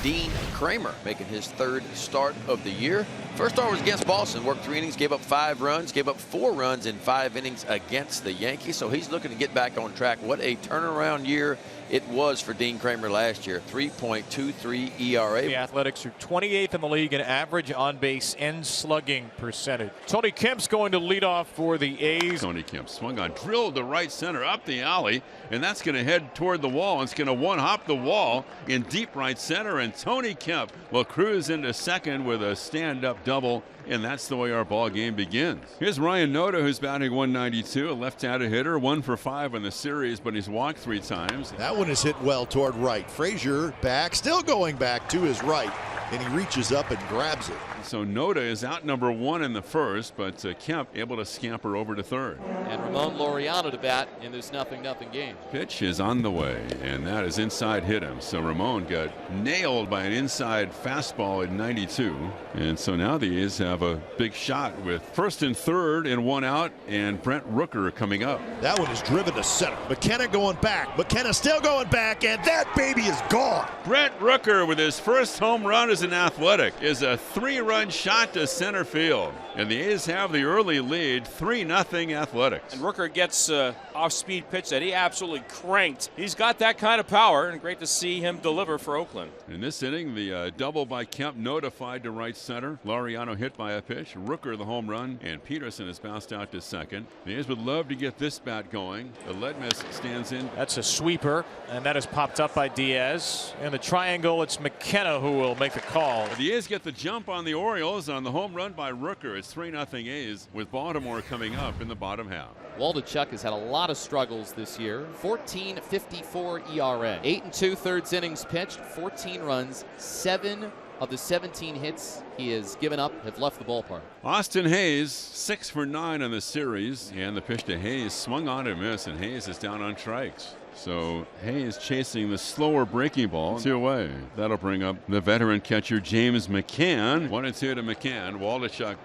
Dean Kramer, making his third start of the year. First start was against Boston, worked 3 innings, gave up 5 runs, gave up 4 runs in 5 innings against the Yankees. So he's looking to get back on track. What a turnaround year it was for Dean Kramer last year. 3.23 ERA. The Athletics are 28th in the league in average on-base and slugging percentage. Tony Kemp's going to lead off for the A's. Tony Kemp swung on, drilled to right center up the alley, and that's going to head toward the wall. It's going to one-hop the wall in deep right center, and Tony Kemp will cruise into second with a stand-up double. And that's the way our ball game begins. Here's Ryan Noda, who's batting 192, a left-handed hitter, 1 for 5 in the series, but he's walked 3 times. That one is hit well toward right. Frazier back, still going back to his right, and he reaches up and grabs it. So Noda is out number 1 in the first, but Kemp able to scamper over to third. And Ramon Laureano to bat in this 0-0 game. Pitch is on the way, and that is inside hit him. So Ramon got nailed by an inside fastball at 92. And so now the A's have a big shot with first and third and 1 out, and Brent Rooker coming up. That one is driven to center. McKenna going back. McKenna still going back, and that baby is gone. Brent Rooker with his first home run as an Athletic is a 3-run shot to center field. And the A's have the early lead, 3-0 Athletics. And Rooker gets off-speed pitch that he absolutely cranked. He's got that kind of power, and great to see him deliver for Oakland. In this inning, the double by Kemp notified to right center. Laureano hit by a pitch. Rooker the home run, and Peterson is bounced out to second. The A's would love to get this bat going. The Ledmus stands in. That's a sweeper, and that is popped up by Diaz. In the triangle, it's McKenna who will make the call. The A's get the jump on the Orioles on the home run by Rooker. It's 3-0 A's with Baltimore coming up in the bottom half. Waldachuk has had a lot of struggles this year. 14.54 ERA. 8 2/3 innings pitched, 14 runs, 7 of the 17 hits he has given up have left the ballpark. Austin Hayes 6 for 9 in the series, and the pitch to Hayes swung on and missed, and Hayes is down on strikes. So Hayes chasing the slower breaking ball 2 away. That'll bring up the veteran catcher James McCann. 1-2 to McCann. Waldachuk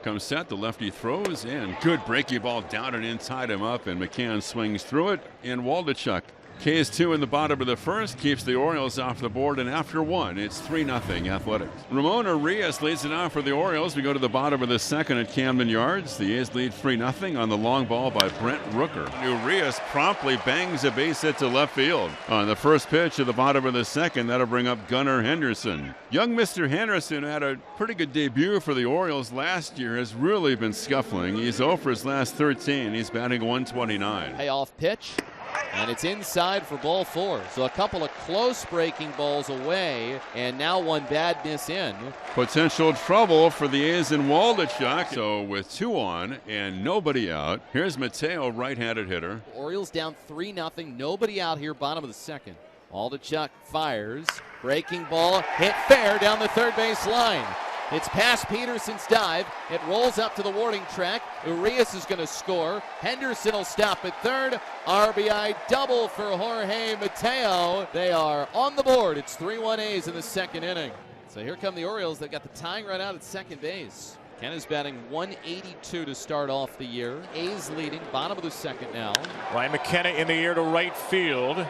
comes set, the lefty throws, and good breaking ball down and in, tied him up, and McCann swings through it, and Waldachuk K's 2 in the bottom of the first, keeps the Orioles off the board, and after 1, it's 3-0 Athletics. Ramon Urias leads it off for the Orioles. We go to the bottom of the second at Camden Yards. The A's lead 3-0 on the long ball by Brent Rooker. Urias promptly bangs a base hit to left field on the first pitch at the bottom of the second. That'll bring up Gunnar Henderson. Young Mr. Henderson had a pretty good debut for the Orioles last year, has really been scuffling. He's 0 for his last 13. He's batting 129. Payoff pitch. And it's inside for ball 4. So a couple of close breaking balls away, and now one bad miss in. Potential trouble for the A's in Waldachuk. So with 2 on and nobody out, here's Mateo, right-handed hitter. Orioles down 3-0. Nobody out here, bottom of the second. Waldachuk fires. Breaking ball hit fair down the third base line. It's past Peterson's dive. It rolls up to the warning track. Urias is going to score. Henderson will stop at third. RBI double for Jorge Mateo. They are on the board. It's 3-1 A's in the second inning. So here come the Orioles. They got the tying run out at second base. Ken is batting 182 to start off the year. A's leading, bottom of the second now. Ryan McKenna in the air to right field.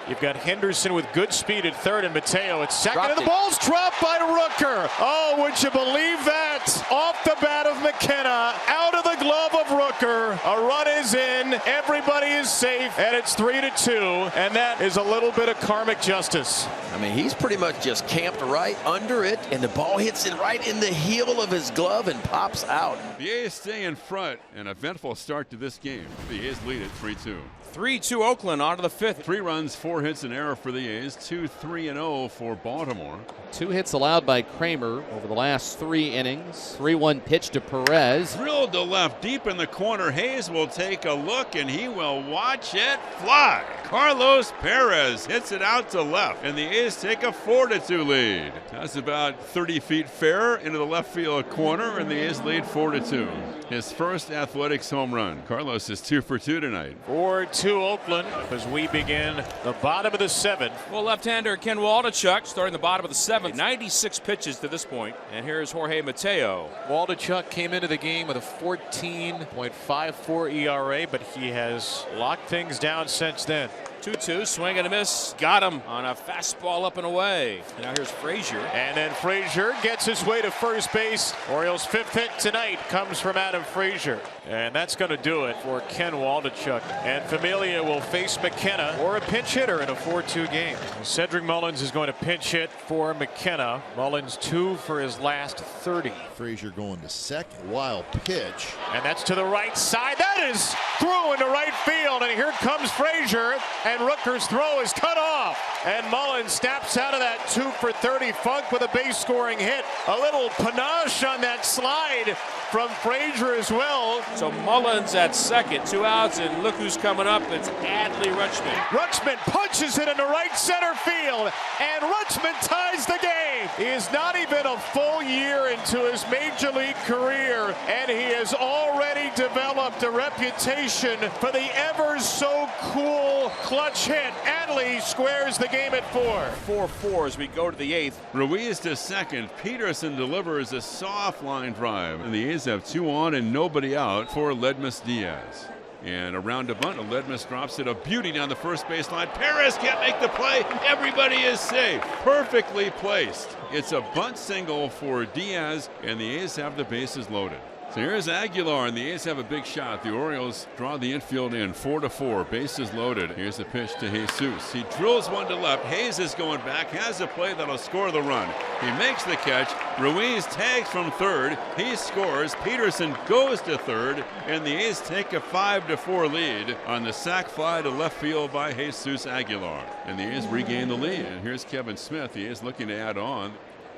You've got Henderson with good speed at third, and Mateo at second. And the ball's dropped by Rooker. Oh, would you believe that? Off the bat of McKenna, out of the glove of Rooker. A run is in. Everybody is safe, and it's 3-2. And that is a little bit of karmic justice. I mean, he's pretty much just camped right under it, and the ball hits it right in the heel of his glove and pops out. The A's stay in front. An eventful start to this game. The A's lead at 3-2. 3-2 Oakland on to the 5th. 3 runs, 4 hits, an error for the A's. 2-3-0 for Baltimore. 2 hits allowed by Kramer over the last 3 innings. 3-1 pitch to Perez. Drilled to left, deep in the corner. Hayes will take a look, and he will watch it fly. Carlos Perez hits it out to left, and the A's take a 4-2 lead. That's about 30 feet fair into the left field corner, and the A's lead 4-2. His first Athletics home run. Carlos is 2 for 2 tonight. 4-2 Oakland as we begin the bottom of the 7th. Well, left-hander Ken Waldachuk starting the bottom of the 7th. 96 pitches to this point. And here's Jorge Mateo. Waldachuk came into the game with a 14.54 ERA, but he has locked things down since then. 2-2, swing and a miss. Got him on a fastball up and away. And now here's Frazier. And then Frazier gets his way to first base. Orioles' 5th hit tonight comes from Adam Frazier. And that's going to do it for Ken Waldichuk. And Familia will face McKenna or a pinch hitter in a 4-2 game. Cedric Mullins is going to pinch hit for McKenna. Mullins 2 for his last 30. Frazier going to second. Wild pitch. And that's to the right side. That is through into right field. And here comes Frazier. And Rooker's throw is cut off. And Mullins snaps out of that 2 for 30 funk with a base scoring hit. A little panache on that slide from Frazier as well. So Mullins at second, 2 outs, and look who's coming up. It's Adley Rutschman. Rutschman punches it into right center field, and Rutschman ties the game. He is not even a full year into his major league career, and he has already developed a reputation for the ever so cool clutch hit. Adley squares the game at 4. 4-4 as we go to the 8th. Ruiz to second. Peterson delivers a soft line drive. And the A's have 2 on and nobody out for Ledmus Diaz. And around to bunt, Ledmus drops it a beauty down the first baseline. Perez can't make the play. Everybody is safe. Perfectly placed. It's a bunt single for Diaz, and the A's have the bases loaded. So here's Aguilar, and the A's have a big shot. The Orioles draw the infield in 4-4, bases loaded. Here's the pitch to Jesus. He drills one to left. Hayes is going back, has a play that'll score the run. He makes the catch. Ruiz tags from third. He scores. Peterson goes to third, and the A's take a 5-4 lead on the sac fly to left field by Jesus Aguilar. And the A's regain the lead. And here's Kevin Smith. The A's looking to add on.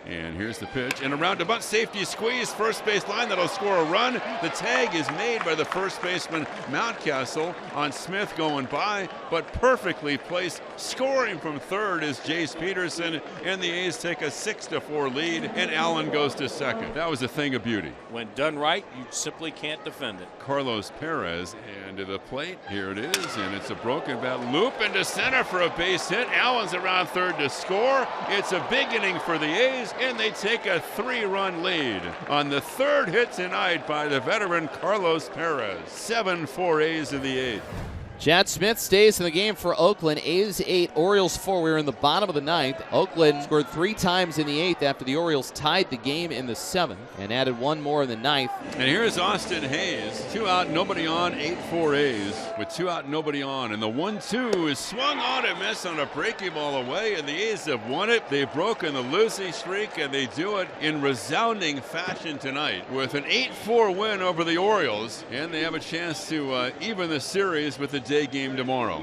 And here's the pitch. And around to bunt, safety squeeze, first base line that'll score a run. The tag is made by the first baseman Mountcastle on Smith going by, but perfectly placed. Scoring from third is Jace Peterson, and the A's take a 6-4 lead, and Allen goes to second. That was a thing of beauty. When done right, you simply can't defend it. Carlos Perez, and to the plate. Here it is, and it's a broken bat loop into center for a base hit. Allen's around third to score. It's a big inning for the A's, and they take a 3-run lead on the third hit tonight by the veteran Carlos Perez. 7-4 A's in the 8th. Chad Smith stays in the game for Oakland. A's 8, Orioles 4. We were in the bottom of the 9th. Oakland scored 3 times in the 8th after the Orioles tied the game in the 7th and added 1 more in the 9th. And here's Austin Hayes. 2 out, nobody on, 8-4 A's with 2 out, nobody on. And the 1-2 is swung on and missed on a breaking ball away, and the A's have won it. They've broken the losing streak, and they do it in resounding fashion tonight with an 8-4 win over the Orioles. And they have a chance to even the series with the day game tomorrow.